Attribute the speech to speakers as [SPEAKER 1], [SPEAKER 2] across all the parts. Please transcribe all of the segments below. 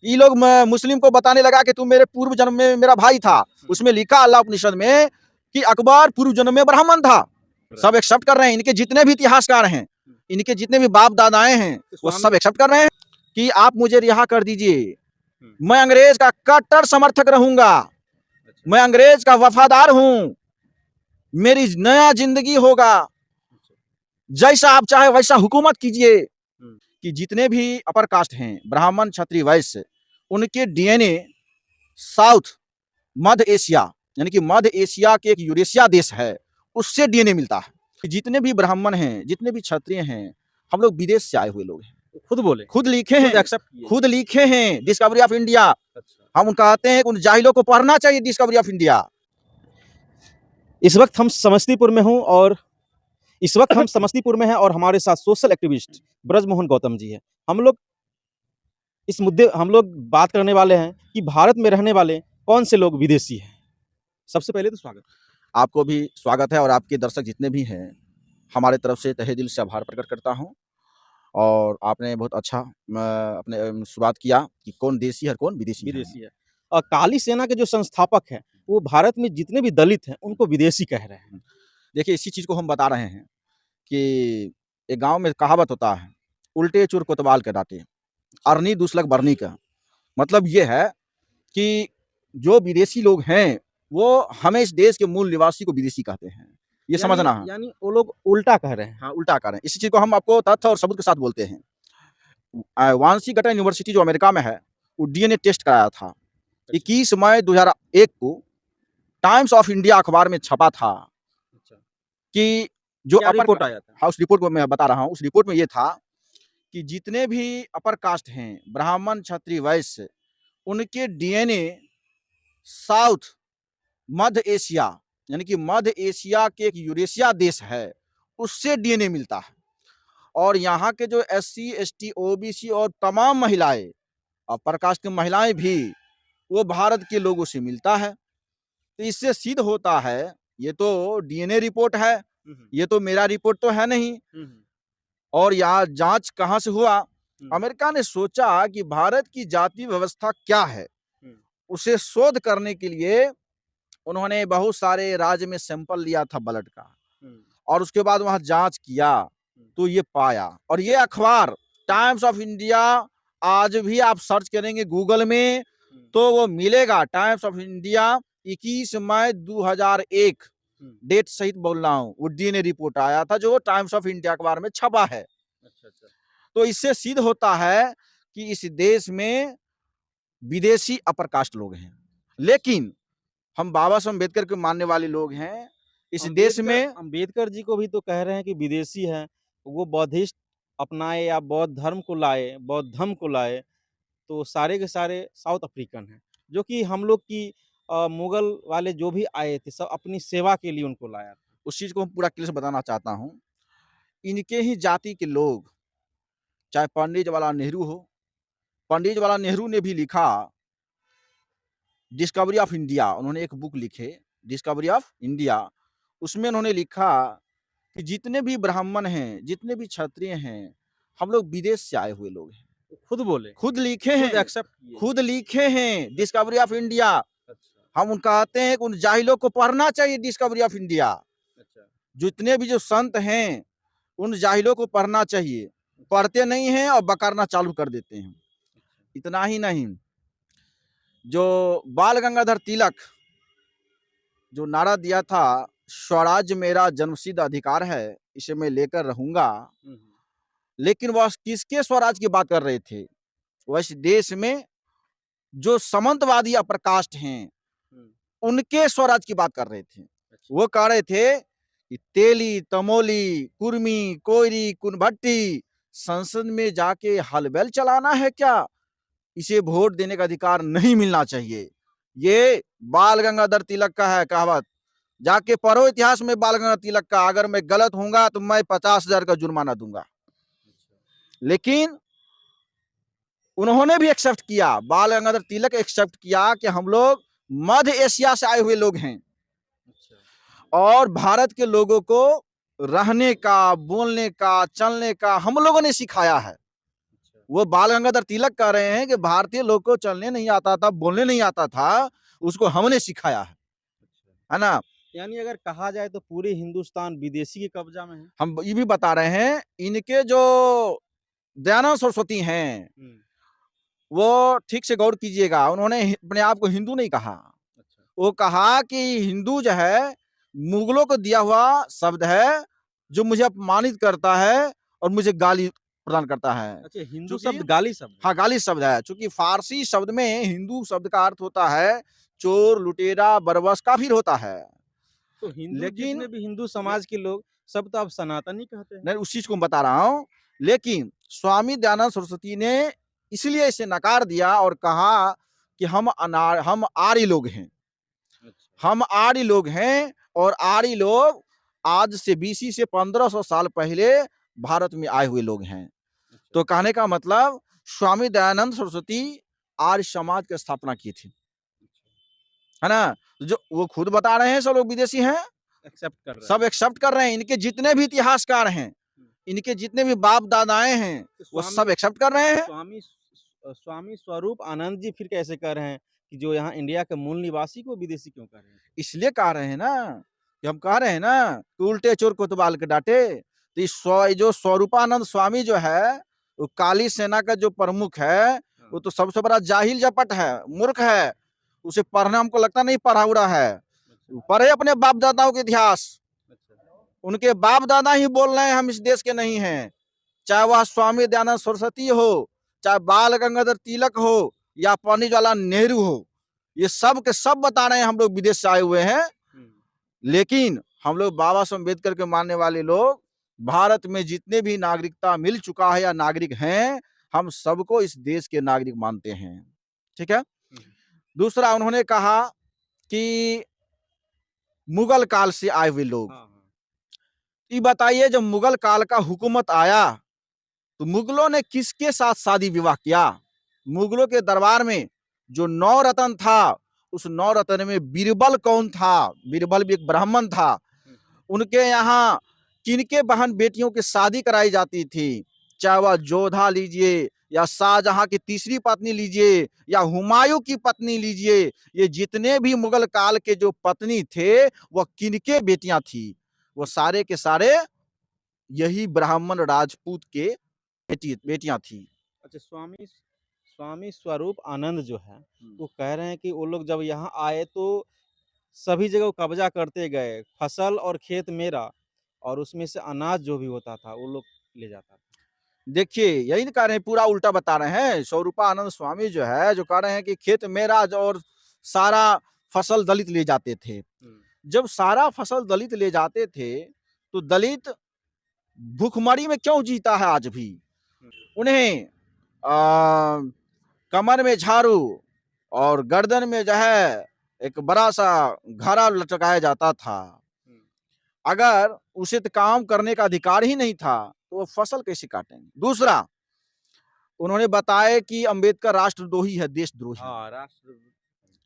[SPEAKER 1] ये लोग मुस्लिम को बताने लगा कि तुम मेरे पूर्व जन्म में मेरा भाई था। उसमें लिखा अल्लाह उपनिषद में कि अकबर पूर्व जन्म में ब्राह्मण था। सब एक्सेप्ट कर रहे हैं, इनके जितने भी इतिहासकार हैं, इनके जितने भी बाप दादाएं हैं, वो सब एक्सेप्ट कर रहे हैं कि आप मुझे रिहा कर दीजिए, मैं अंग्रेज का कट्टर समर्थक रहूंगा, मैं अंग्रेज का वफादार हूं, मेरी नया जिंदगी होगा, जैसा आप चाहे वैसा हुकूमत कीजिए। कि जितने भी अपर कास्ट हैं, ब्राह्मण क्षत्रिय वैश्य, उनके डीएनए साउथ मध्य एशिया, यानी कि मध्य एशिया के एक यूरेशिया देश है, उससे डीएनए मिलता है। जितने भी ब्राह्मण हैं, जितने भी क्षत्रिय हैं, हम लोग विदेश से आए हुए लोग हैं।
[SPEAKER 2] खुद बोले,
[SPEAKER 1] खुद लिखे हैं, खुद लिखे हैं डिस्कवरी ऑफ इंडिया। हम कहते हैं उन जाहिलों को पढ़ना चाहिए डिस्कवरी ऑफ इंडिया।
[SPEAKER 2] इस वक्त हम समस्तीपुर में हूं और इस वक्त हम समस्तीपुर में हैं और हमारे साथ सोशल एक्टिविस्ट ब्रजमोहन गौतम जी हैं। हम लोग बात करने वाले हैं कि भारत में रहने वाले कौन से लोग विदेशी हैं। सबसे पहले तो स्वागत।
[SPEAKER 1] आपको भी स्वागत है और आपके दर्शक जितने भी हैं, हमारे तरफ से तहे दिल से आभार प्रकट करता हूं। और आपने बहुत अच्छा अपने शुरुआत किया कि कौन देशी है कौन विदेशी
[SPEAKER 2] है। और काली सेना के जो संस्थापक हैं, वो भारत में जितने भी दलित हैं उनको विदेशी कह रहे हैं।
[SPEAKER 1] देखिए, इसी चीज़ को हम बता रहे हैं कि एक गांव में कहावत होता है, उल्टे चुर कोतवाल के डांटे, अरनी दुसलक बरनी का। मतलब ये है कि जो विदेशी लोग हैं, वो हमें इस देश के मूल निवासी को विदेशी कहते हैं। ये समझना है।
[SPEAKER 2] यानी वो लोग उल्टा कह रहे हैं।
[SPEAKER 1] हाँ, उल्टा कह रहे हैं। इसी चीज़ को हम आपको तथ्य और सबूत के साथ बोलते हैं। वांसी गटा यूनिवर्सिटी जो अमेरिका में है, वो डीएनए टेस्ट कराया था। 21 मई 2001 को टाइम्स ऑफ इंडिया अखबार में छपा था कि जो
[SPEAKER 2] क्या रिपोर्ट आया था?
[SPEAKER 1] हाँ, उस रिपोर्ट को मैं बता रहा हूँ। उस रिपोर्ट में ये था कि जितने भी अपर कास्ट हैं, ब्राह्मण क्षत्रिय वैश्य, उनके डीएनए साउथ मध्य एशिया, यानी कि मध्य एशिया के एक यूरेशिया देश है, उससे डीएनए मिलता है। और यहाँ के जो एससी, एसटी, ओबीसी और तमाम महिलाएं, अपर कास्ट की महिलाएं भी, वो भारत के लोगों से मिलता है। तो इससे सिद्ध होता है, ये तो डीएनए रिपोर्ट है, ये तो मेरा रिपोर्ट तो है नहीं। और यहाँ जांच कहाँ से हुआ? अमेरिका ने सोचा कि भारत की जाति व्यवस्था क्या है, उसे शोध करने के लिए उन्होंने बहुत सारे राज्य में सैंपल लिया था ब्लड का, और उसके बाद वहां जांच किया तो ये पाया। और ये अखबार टाइम्स ऑफ इंडिया, आज भी आप सर्च करेंगे गूगल में तो वो मिलेगा। टाइम्स ऑफ इंडिया 21 मई 2001 डेट सहित बोल रहा हूँ, वो डीएनए रिपोर्ट आया था जो टाइम्स ऑफ इंडिया अखबार में छपा है। तो इससे सिद्ध होता है कि इस देश में विदेशी अपर कास्ट लोग हैं। लेकिन हम बाबा साहब अम्बेडकर के मानने वाले लोग हैं। इस देश में
[SPEAKER 2] अम्बेडकर जी को भी तो कह रहे हैं कि विदेशी हैं, वो बौद्धिस्ट अपनाए या बौद्ध धर्म को लाए, बौद्ध धर्म को लाए, तो सारे के सारे साउथ अफ्रीकन हैं, जो कि हम लोग की मुगल वाले जो भी आए थे सब अपनी सेवा के लिए उनको लाया था।
[SPEAKER 1] उस चीज को हम पूरा क्लियर से बताना चाहता हूँ। इनके ही जाति के लोग, चाहे पंडित जवाहरलाल नेहरू हो, पंडित जवाहरलाल नेहरू ने भी लिखा डिस्कवरी ऑफ इंडिया। उन्होंने एक बुक लिखे डिस्कवरी ऑफ इंडिया। उसमें उन्होंने लिखा कि जितने भी ब्राह्मण हैं, जितने भी क्षत्रिय हैं, हम लोग विदेश से आए हुए लोग हैं।
[SPEAKER 2] खुद बोले,
[SPEAKER 1] खुद लिखे हैं, खुद लिखे हैं डिस्कवरी ऑफ इंडिया। हम कहते हैं कि उन जाहिलों को पढ़ना चाहिए डिस्कवरी ऑफ इंडिया। जितने भी जो संत हैं, उन जाहिलों को पढ़ना चाहिए। पढ़ते नहीं हैं और बकारना चालू कर देते हैं। इतना ही नहीं, जो बाल गंगाधर तिलक जो नारा दिया था, स्वराज मेरा जन्मसिद्ध अधिकार है, इसे मैं लेकर रहूंगा, लेकिन वह किसके स्वराज की बात कर रहे थे? वह इस देश में जो सामंतवादी अपर कास्ट हैं, उनके स्वराज की बात कर रहे थे। वो कह रहे थे कि तेली, तमोली, कुर्मी, कोयरी, कुनभट्टी संसद में जाके हलबल चलाना है क्या? इसे वोट देने का अधिकार नहीं मिलना चाहिए। ये बाल गंगाधर तिलक का है कहावत। जाके पढ़ो इतिहास में बाल गंगाधर तिलक का। अगर मैं गलत हूंगा तो मैं 50,000 का जुर्माना दूंगा। लेकिन उन्होंने भी एक्सेप्ट किया, बाल गंगाधर तिलक एक्सेप्ट किया कि हम लोग मध्य एशिया से आए हुए लोग हैं और भारत के लोगों को रहने का, बोलने का, चलने का हम लोगों ने सिखाया है। वो बाल गंगाधर तिलक कह रहे हैं कि भारतीय लोग को चलने नहीं आता था, बोलने नहीं आता था, उसको हमने सिखाया है ना?
[SPEAKER 2] यानी अगर कहा जाए तो पूरे हिंदुस्तान विदेशी के कब्जा में है।
[SPEAKER 1] हम ये भी बता रहे हैं, इनके जो दयानंद सरस्वती हैं, वो ठीक से गौर कीजिएगा, उन्होंने अपने आप को हिंदू नहीं कहा।
[SPEAKER 2] अच्छा।
[SPEAKER 1] वो कहा कि हिंदू जो है, मुगलों को दिया हुआ शब्द है, जो मुझे अपमानित करता है और मुझे गाली प्रदान करता है।
[SPEAKER 2] अच्छा, हिंदू
[SPEAKER 1] चूँकि
[SPEAKER 2] शब्द गाली शब्द है।
[SPEAKER 1] हाँ, गाली शब्द है, चूँकि फ़ारसी शब्द में हिंदू शब्द का अर्थ होता है चोर, लुटेरा, बरबस काफ़िर होता है।
[SPEAKER 2] तो हिंदू
[SPEAKER 1] लेकिन
[SPEAKER 2] जितने भी हिंदू समाज के लोग सब तो आप सनातनी कहते हैं।
[SPEAKER 1] मैं उस चीज़ को बता रहा हूँ, लेकिन स्वामी दयानंद सरस्वती ने इसलिए इसे नकार दिया और कहा कि हम आर्य लोग हैं।
[SPEAKER 2] अच्छा।
[SPEAKER 1] हम आर्य लोग हैं और आर्य लोग आज से बीसी से 1500 साल पहले भारत में आए हुए लोग हैं।
[SPEAKER 2] अच्छा।
[SPEAKER 1] तो कहने का मतलब स्वामी दयानंद सरस्वती आर्य समाज की स्थापना की थी, है ना? जो वो खुद बता रहे हैं सब लोग विदेशी हैं,
[SPEAKER 2] एक्सेप्ट कर रहे
[SPEAKER 1] सब
[SPEAKER 2] हैं।
[SPEAKER 1] एक्सेप्ट कर रहे हैं। इनके जितने भी इतिहासकार हैं, इनके जितने भी बाप-दादाएँ हैं,
[SPEAKER 2] तो
[SPEAKER 1] वो
[SPEAKER 2] स्वामी
[SPEAKER 1] सब एक्सेप्ट कर रहे हैं।
[SPEAKER 2] स्वामी स्वरूप आनंद जी फिर कैसे कह रहे हैं कि जो यहाँ इंडिया के मूल निवासी को विदेशी क्यों कह रहे हैं?
[SPEAKER 1] इसलिए कह रहे हैं ना, कि हम कह रहे हैं ना कि उल्टे चोर कोतवाल के डांटे। तो जो स्वरूपानंद स्वामी जो है, वो काली सेना का जो प्रमुख है, वो तो सबसे बड़ा जाहिल जपट है, मूर्ख है। उसे पढ़ना हमको लगता नहीं पढ़ा उड़ा है। पढ़े अपने बाप दादाओं के इतिहास, उनके बाप दादा ही बोल रहे हैं हम इस देश के नहीं हैं। चाहे वह स्वामी दयानंद सरस्वती हो, चाहे बाल गंगाधर तिलक हो या पंडित जवाहरलाल नेहरू हो, ये सब के सब बता रहे हैं हम लोग विदेश से आए हुए हैं। लेकिन हम लोग बाबा साहब अम्बेडकर के मानने वाले लोग भारत में जितने भी नागरिकता मिल चुका है या नागरिक हैं, हम सबको इस देश के नागरिक मानते हैं। ठीक है? दूसरा उन्होंने कहा कि मुगल काल से आए हुए लोग। ये बताइए जब मुगल काल का हुकूमत आया, तो मुगलों ने किसके साथ शादी विवाह किया? मुगलों के दरबार में जो 9 रत्न था, उस 9 रत्न में बीरबल कौन था? बीरबल भी एक ब्राह्मण था। उनके यहाँ किनके बहन बेटियों की शादी कराई जाती थी? चाहे वह जोधा लीजिए या शाहजहां की तीसरी पत्नी लीजिए या हुमायूं की पत्नी लीजिए, ये जितने भी मुगल काल के जो पत्नी थे, वह किनके बेटियां थी? वो सारे के सारे यही ब्राह्मण राजपूत के बेटियां थी।
[SPEAKER 2] अच्छा, स्वामी स्वामी स्वरूप आनंद जो है वो कह रहे हैं कि वो लोग जब यहाँ आए तो सभी जगह वो कब्जा करते गए, फसल और खेत मेरा और उसमें से अनाज जो भी होता था वो लोग ले जाता था।
[SPEAKER 1] देखिए, यही तो कह रहे हैं, पूरा उल्टा बता रहे हैं। स्वरूपानंद स्वामी जो है, जो कह रहे हैं कि खेत मेरा और सारा फसल दलित ले जाते थे। जब सारा फसल दलित ले जाते थे, तो दलित भूखमरी में क्यों जीता है आज भी? उन्हें कमर में झाड़ू और गर्दन में जो है एक बड़ा-सा घड़ा लटकाया जाता था। अगर उसे तो काम करने का अधिकार ही नहीं था, तो वो फसल कैसे काटेंगे? दूसरा, उन्होंने बताया कि अंबेडकर राष्ट्रद्रोही है, देशद्रोही।
[SPEAKER 2] हाँ, राष्ट्र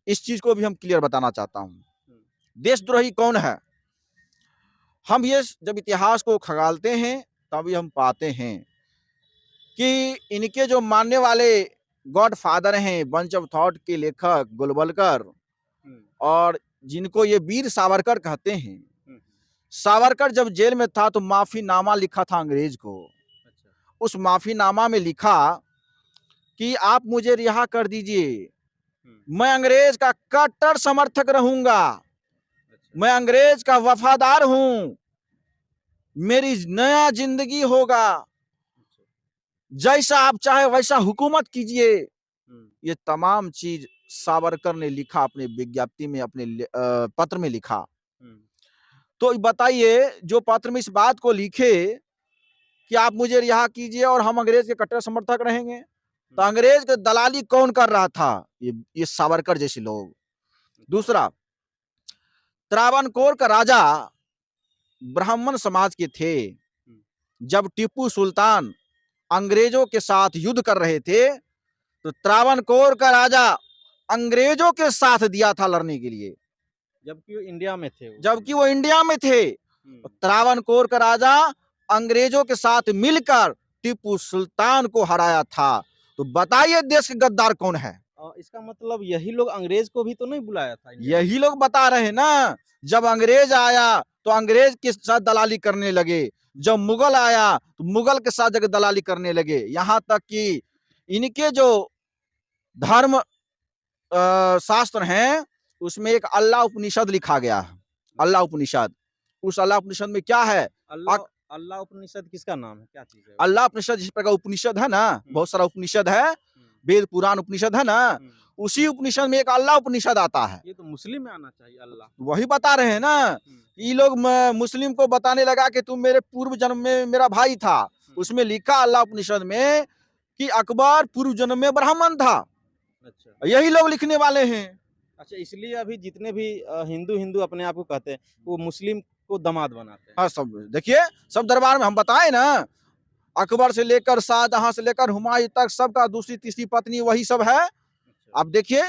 [SPEAKER 1] इस चीज़ को भी हम क्लियर बताना चाहता हूँ। देशद्रोही कौन है? हम ये जब इतिहास को खंगालते हैं, तभी हम पाते हैं कि इनके जो मानने वाले गॉडफादर हैं, बंच ऑफ थॉट के लेखक गोलवलकर, और जिनको ये वीर सावरकर कहते हैं। सावरकर जब जेल में था तो माफीनामा लिखा था अंग्रेज को। उस माफीनामा में लिखा कि आप मुझे रिहा कर दीजिए, मैं अंग्रेज का कट्टर समर्थक रहूंगा, मैं अंग्रेज का वफादार हूं, मेरी नया जिंदगी होगा, जैसा आप चाहे वैसा हुकूमत कीजिए। ये तमाम चीज सावरकर ने लिखा, अपने विज्ञप्ति में, अपने पत्र में लिखा। तो बताइए, जो पत्र में इस बात को लिखे कि आप मुझे रिहा कीजिए और हम अंग्रेज के कट्टर समर्थक रहेंगे, तो अंग्रेज के दलाली कौन कर रहा था? ये सावरकर जैसे लोग। दूसरा, त्रावणकोर का राजा ब्राह्मण समाज के थे। जब टीपू सुल्तान अंग्रेजों के साथ युद्ध कर रहे थे, तो त्रावणकोर का राजा अंग्रेजों के साथ दिया था लड़ने के लिए,
[SPEAKER 2] जबकि वो इंडिया में थे।
[SPEAKER 1] जबकि वो इंडिया में थे। त्रावणकोर का राजा अंग्रेजों के साथ मिलकर टिप्पू सुल्तान को हराया था। तो बताइए देश के गद्दार कौन है?
[SPEAKER 2] इसका मतलब यही लोग अंग्रेज को भी तो नहीं बुलाया था इंडिया में?
[SPEAKER 1] यही लोग बता रहे हैं ना। जब अंग्रेज आया तो अंग्रेज के साथ दलाली करने लगे, जब मुगल आया तो मुगल के साथ जगह दलाली करने लगे, यहाँ तक कि इनके जो धर्म शास्त्र हैं उसमें एक अल्लाह उपनिषद लिखा गया है। अल्लाह उपनिषद, उस अल्लाह उपनिषद में क्या है?
[SPEAKER 2] अल्लाह अल्लाह उपनिषद किसका नाम है? क्या चीज़ है वो?
[SPEAKER 1] अल्लाह उपनिषद जिस प्रकार उपनिषद है ना, बहुत सारा उपनिषद है, वेद पुराण उपनिषद है ना,
[SPEAKER 2] हुँ।
[SPEAKER 1] उसी उपनिषद में एक अल्लाह उपनिषद आता है।
[SPEAKER 2] ये तो मुस्लिम में आना चाहिए अल्लाह।
[SPEAKER 1] वही बता रहे हैं ना, ये लोग मुस्लिम को बताने लगा कि तुम मेरे पूर्व जन्म में मेरा भाई था। उसमें लिखा अल्लाह उपनिषद में कि अकबर पूर्व जन्म में ब्राह्मण था।
[SPEAKER 2] अच्छा।
[SPEAKER 1] यही लोग लिखने वाले हैं।
[SPEAKER 2] अच्छा, इसलिए अभी जितने भी हिंदू अपने आप को कहते हैं, वो मुस्लिम को दामाद बनाते हैं।
[SPEAKER 1] हाँ, सब देखिए, सब दरबार में हम बताए ना, अकबर से लेकर शाहजहां से लेकर हुमायूं तक सबका दूसरी तीसरी पत्नी वही सब है।
[SPEAKER 2] अच्छा।
[SPEAKER 1] आप देखिए,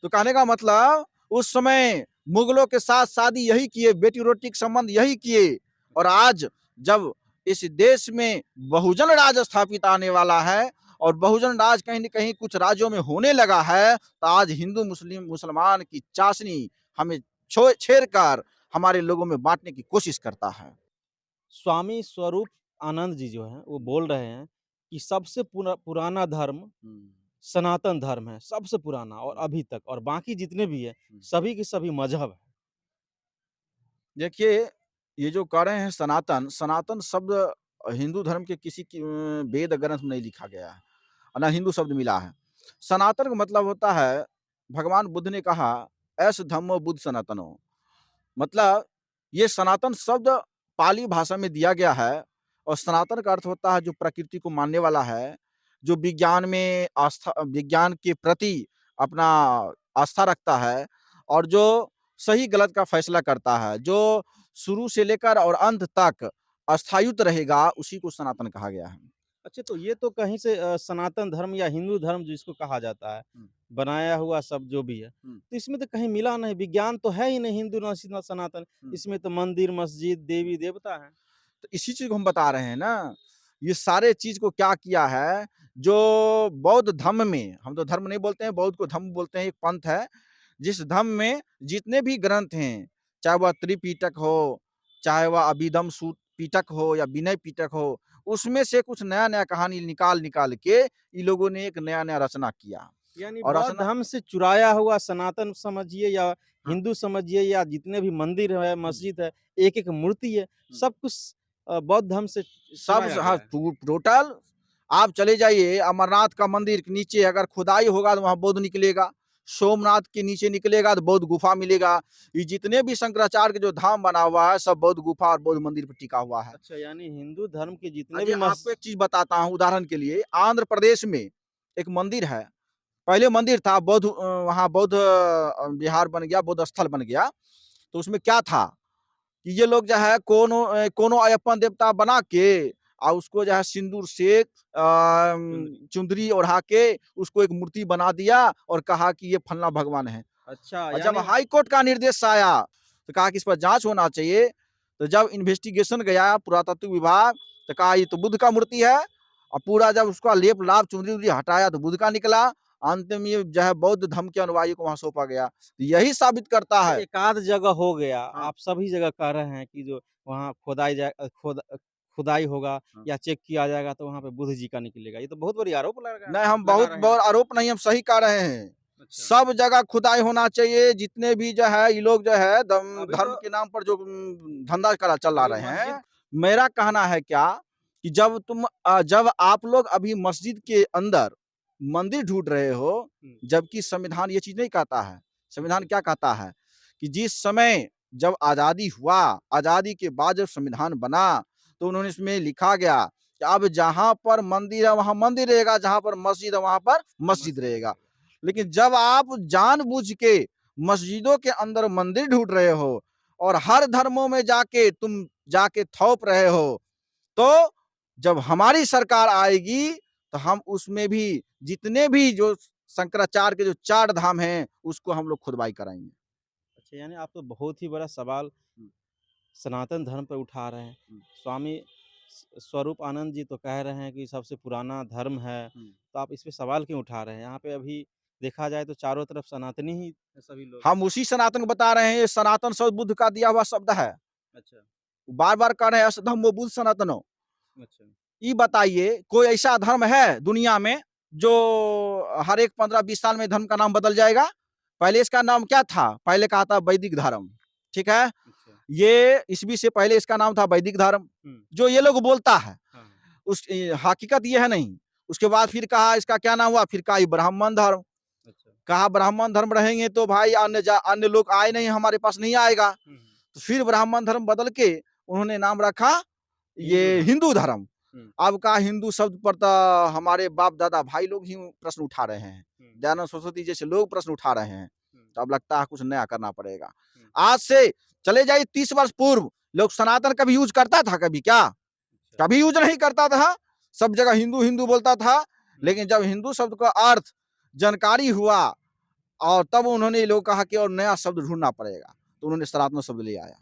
[SPEAKER 1] तो कहने का मतलब उस समय मुगलों के साथ शादी यही किए, बेटी रोटी के संबंध यही किए। और आज जब इस देश में बहुजन राज स्थापित आने वाला है और बहुजन राज कहीं न कहीं कुछ राज्यों में होने लगा है, तो आज हिंदू मुस्लिम मुसलमान की चाशनी हमें छेड़ कर हमारे लोगों में बांटने की कोशिश करता है।
[SPEAKER 2] स्वामी स्वरूप आनंद जी जो हैं, वो बोल रहे हैं कि सबसे पुराना धर्म सनातन धर्म है, सबसे पुराना और अभी तक, और बाकी जितने भी हैं, सभी के सभी मज़हब हैं।
[SPEAKER 1] देखिए, ये जो कह रहे हैं सनातन, सनातन शब्द हिंदू धर्म के किसी की वेद ग्रंथ में नहीं लिखा गया है, ना हिंदू शब्द मिला है। सनातन का मतलब होता है, भगवान बुद्ध ने कहा, "एस धम्मो बुद्ध सनातनो।" मतलब ये सनातन शब्द पाली भाषा में दिया गया है और सनातन का अर्थ होता है जो प्रकृति को मानने वाला है, जो विज्ञान में आस्था, विज्ञान के प्रति अपना आस्था रखता है और जो सही गलत का फैसला करता है, जो शुरू से लेकर और अंत तक अस्थायित्व रहेगा, उसी को सनातन कहा गया है।
[SPEAKER 2] अच्छा, तो ये तो कहीं से सनातन धर्म या हिंदू धर्म जिसको कहा जाता है,
[SPEAKER 1] हुँ,
[SPEAKER 2] बनाया हुआ सब जो भी है,
[SPEAKER 1] हुँ,
[SPEAKER 2] तो इसमें तो कहीं मिला नहीं, विज्ञान तो है ही नहीं हिंदू ना सनातन,
[SPEAKER 1] हुँ।
[SPEAKER 2] इसमें तो मंदिर, मस्जिद, देवी-देवता हैं।
[SPEAKER 1] तो इसी चीज़ को हम बता रहे हैं ना, ये सारे चीज़ को क्या किया है, जो बौद्ध धम्म में, हम तो धर्म नहीं बोलते हैं, बौद्ध को धम्म बोलते हैं, एक पंथ है। जिस धम्म में जितने भी ग्रंथ हैं, चाहे वह त्रिपिटक हो, चाहे वह अभिधम्म पिटक हो या विनय पिटक हो, उसमें से कुछ नया-नया कहानी निकाल-निकाल के इन लोगों ने एक नया-नया रचना किया।
[SPEAKER 2] यानी
[SPEAKER 1] और
[SPEAKER 2] बौद्ध
[SPEAKER 1] रचना
[SPEAKER 2] धर्म से चुराया हुआ सनातन समझिए या
[SPEAKER 1] हाँ,
[SPEAKER 2] हिंदू समझिए या जितने भी मंदिर है,
[SPEAKER 1] हुँ,
[SPEAKER 2] मस्जिद है, एक-एक मूर्ति है,
[SPEAKER 1] हुँ।
[SPEAKER 2] सब कुछ बौद्ध धर्म से
[SPEAKER 1] सब
[SPEAKER 2] चुराया
[SPEAKER 1] हाँ,
[SPEAKER 2] गया है।
[SPEAKER 1] टोटल आप चले जाइए अमरनाथ का मंदिर के नीचे अगर खुदाई होगा तो वहाँ बौद्ध निकलेगा। सोमनाथ के नीचे निकलेगा तो बौद्ध गुफा मिलेगा। ये जितने भी शंकराचार्य के जो धाम बना हुआ है सब बौद्ध गुफा और बौद्ध मंदिर पे टिका हुआ है।
[SPEAKER 2] अच्छा, यानी हिंदू धर्म के जितने
[SPEAKER 1] जी
[SPEAKER 2] भी
[SPEAKER 1] आपको एक चीज़ बताता हूँ उदाहरण के लिए, आंध्र प्रदेश में एक मंदिर है। पहले मंदिर था बौद्ध वहाँ बौद्ध विहार बन गया, बौद्ध स्थल बन गया। तो उसमें क्या था कि ये लोग जो है कोनो अयप्पन देवता बना के और उसको जो है सिंदूर से
[SPEAKER 2] चुंदरी।
[SPEAKER 1] चुंदरी ओढ़ा के उसको एक मूर्ति बना दिया और कहा कि ये फलना भगवान है।
[SPEAKER 2] अच्छा,
[SPEAKER 1] और जब
[SPEAKER 2] यानी
[SPEAKER 1] हाई कोर्ट का निर्देश आया तो कहा कि इस पर जाँच होना चाहिए। तो जब इन्वेस्टिगेशन गया पुरातत्व विभाग तो कहा ये तो बुद्ध का मूर्ति है और पूरा जब उसका लेप-लाप चुनरी-उनरी हटाया तो बुद्ध का निकला। अंत में ये जो है बौद्ध धर्म के अनुयायी को वहाँ सौंपा गया। तो यही साबित करता
[SPEAKER 2] अच्छा,
[SPEAKER 1] है।
[SPEAKER 2] एकाध जगह हो गया,
[SPEAKER 1] हाँ,
[SPEAKER 2] आप सभी जगह कह रहे हैं कि जो वहाँ खुदाई होगा
[SPEAKER 1] हाँ।
[SPEAKER 2] या चेक किया जाएगा तो वहाँ पे बुद्ध जी का निकलेगा। ये तो बहुत बड़ी आरोप
[SPEAKER 1] नहीं, हम
[SPEAKER 2] लगा
[SPEAKER 1] बहुत
[SPEAKER 2] रहे हैं
[SPEAKER 1] बड़
[SPEAKER 2] आप।
[SPEAKER 1] आरोप नहीं, हम सही कह रहे हैं।
[SPEAKER 2] अच्छा।
[SPEAKER 1] सब जगह खुदाई होना चाहिए, जितने भी जो है ये लोग जो है
[SPEAKER 2] अभी
[SPEAKER 1] धर्म
[SPEAKER 2] तो
[SPEAKER 1] के नाम पर जो धंधा करा चला
[SPEAKER 2] अभी
[SPEAKER 1] रहे
[SPEAKER 2] मस्जिद
[SPEAKER 1] हैं। मेरा कहना है क्या कि जब आप लोग अभी मस्जिद के अंदर मंदिर ढूँढ रहे हो,
[SPEAKER 2] हुँ,
[SPEAKER 1] जबकि संविधान ये चीज़ नहीं कहता है। संविधान
[SPEAKER 2] अच्छा।
[SPEAKER 1] क्या कहता है कि जिस समय जब आज़ादी हुआ, आज़ादी के बाद जब संविधान बना, तो उन्होंने इसमें लिखा गया कि अब जहाँ पर मंदिर है वहाँ मंदिर रहेगा, जहाँ पर मस्जिद है वहाँ पर मस्जिद
[SPEAKER 2] मस्जिद
[SPEAKER 1] रहेगा।
[SPEAKER 2] रहेगा।
[SPEAKER 1] लेकिन जब आप जानबूझ के मस्जिदों के अंदर मंदिर ढूँढ रहे हो और हर धर्मों में जाके तुम जाके थोप रहे हो, तो जब हमारी सरकार आएगी, तो हम उसमें भी जितने भी जो शंकराचार्य के जो 4 धाम हैं, उसको हम लोग खुदवाई कराएँगे।
[SPEAKER 2] अच्छा, यानी आप तो बहुत ही बड़ा सवाल
[SPEAKER 1] हुँ,
[SPEAKER 2] सनातन धर्म पे उठा रहे हैं।
[SPEAKER 1] हुँ,
[SPEAKER 2] स्वामी स्वरूप आनंद जी तो कह रहे हैं कि सबसे पुराना धर्म है, तो आप इस पे सवाल क्यों उठा रहे हैं? यहाँ पे अभी देखा जाए तो चारों तरफ सनातनी ही हैं सभी लोग।
[SPEAKER 1] हम उसी सनातन को बता रहे हैं, ये सनातन शब्द बुद्ध का दिया हुआ शब्द है।
[SPEAKER 2] अच्छा,
[SPEAKER 1] बार-बार कह रहे हैं असधम्मो बुद्ध सनातनो।
[SPEAKER 2] अच्छा।
[SPEAKER 1] ये बताइए कोई ऐसा धर्म है दुनिया में जो हर एक 15-20 साल में धर्म का नाम बदल जाएगा? पहले इसका नाम क्या था? पहले कहा था वैदिक धर्म, ठीक है?
[SPEAKER 2] अच्छा।
[SPEAKER 1] ये ईस्वी से पहले इसका नाम था वैदिक धर्म,
[SPEAKER 2] हुँ,
[SPEAKER 1] जो ये लोग बोलता है।
[SPEAKER 2] हाँ,
[SPEAKER 1] उस हकीकत ये है नहीं। उसके बाद फिर कहा इसका क्या नाम हुआ? फिर कहा ये ब्राह्मण धर्म।
[SPEAKER 2] अच्छा।
[SPEAKER 1] कहा ब्राह्मण धर्म रहेंगे तो भाई अन्य लोग आए नहीं, हमारे पास नहीं आएगा।
[SPEAKER 2] हुँ, हुँ।
[SPEAKER 1] तो फिर ब्राह्मण धर्म बदल के उन्होंने नाम रखा ये
[SPEAKER 2] हिंदू धर्म।
[SPEAKER 1] हिंदू धर्म।
[SPEAKER 2] हुँ,
[SPEAKER 1] अब का हिंदू शब्द पर तो हमारे बाप दादा भाई लोग ही प्रश्न उठा रहे हैं,
[SPEAKER 2] हुँ,
[SPEAKER 1] दयानंद सरस्वती जैसे लोग प्रश्न उठा रहे हैं।
[SPEAKER 2] हुँ,
[SPEAKER 1] तो अब लगता है कुछ नया करना पड़ेगा।
[SPEAKER 2] हुँ।
[SPEAKER 1] आज से चले जाइए 30 वर्ष पूर्व, लोग सनातन कभी यूज करता था कभी क्या?
[SPEAKER 2] अच्छा।
[SPEAKER 1] कभी यूज नहीं करता था। सब जगह हिंदू हिंदू बोलता था।
[SPEAKER 2] हुँ,
[SPEAKER 1] लेकिन जब हिंदू शब्द का अर्थ जानकारी हुआ और तब उन्होंने लोग कहा कि और नया शब्द ढूंढना पड़ेगा, तो उन्होंने सनातन शब्द ले आया।